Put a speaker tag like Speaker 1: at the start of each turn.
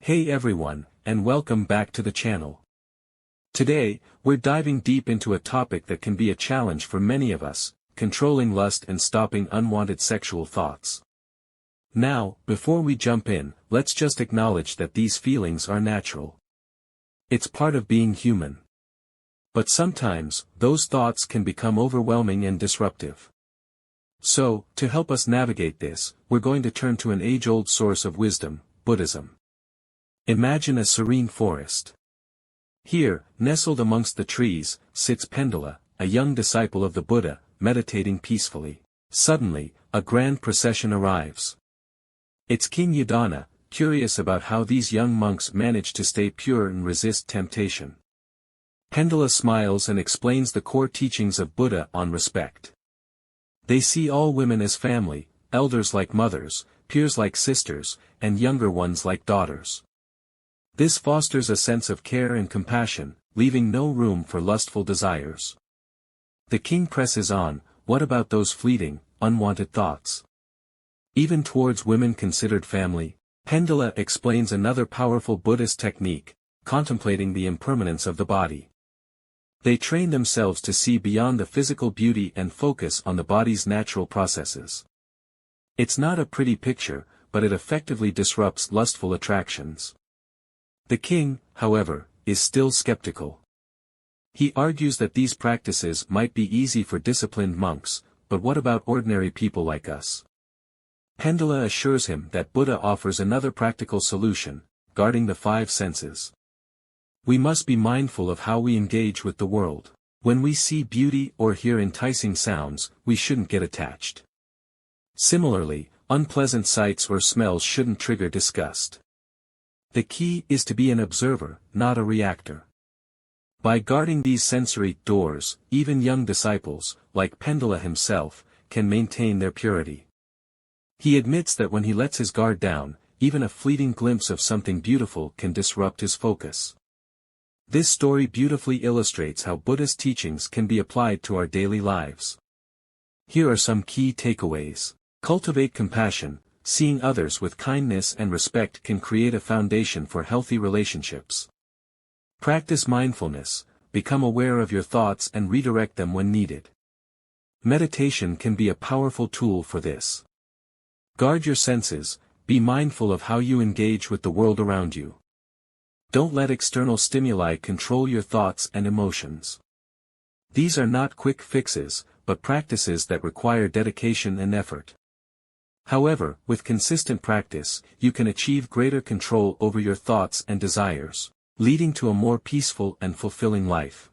Speaker 1: Hey everyone, and welcome back to the channel. Today, we're diving deep into a topic that can be a challenge for many of us, controlling lust and stopping unwanted sexual thoughts. Now, before we jump in, let's just acknowledge that these feelings are natural. It's part of being human. But sometimes, those thoughts can become overwhelming and disruptive. So, to help us navigate this, we're going to turn to an age-old source of wisdom, Buddhism. Imagine a serene forest. Here, nestled amongst the trees, sits Pendula, a young disciple of the Buddha, meditating peacefully. Suddenly, a grand procession arrives. It's King Yudana, curious about how these young monks manage to stay pure and resist temptation. Pendula smiles and explains the core teachings of Buddha on respect. They see all women as family, elders like mothers, peers like sisters, and younger ones like daughters. This fosters a sense of care and compassion, leaving no room for lustful desires. The king presses on, what about those fleeting, unwanted thoughts? Even towards women considered family, Pendula explains another powerful Buddhist technique, contemplating the impermanence of the body. They train themselves to see beyond the physical beauty and focus on the body's natural processes. It's not a pretty picture, but it effectively disrupts lustful attractions. The king, however, is still skeptical. He argues that these practices might be easy for disciplined monks, but what about ordinary people like us? Pendula assures him that Buddha offers another practical solution, guarding the five senses. We must be mindful of how we engage with the world. When we see beauty or hear enticing sounds, we shouldn't get attached. Similarly, unpleasant sights or smells shouldn't trigger disgust. The key is to be an observer, not a reactor. By guarding these sensory doors, even young disciples, like Pendula himself, can maintain their purity. He admits that when he lets his guard down, even a fleeting glimpse of something beautiful can disrupt his focus. This story beautifully illustrates how Buddhist teachings can be applied to our daily lives. Here are some key takeaways. Cultivate compassion. Seeing others with kindness and respect can create a foundation for healthy relationships. Practice mindfulness, become aware of your thoughts and redirect them when needed. Meditation can be a powerful tool for this. Guard your senses, be mindful of how you engage with the world around you. Don't let external stimuli control your thoughts and emotions. These are not quick fixes, but practices that require dedication and effort. However, with consistent practice, you can achieve greater control over your thoughts and desires, leading to a more peaceful and fulfilling life.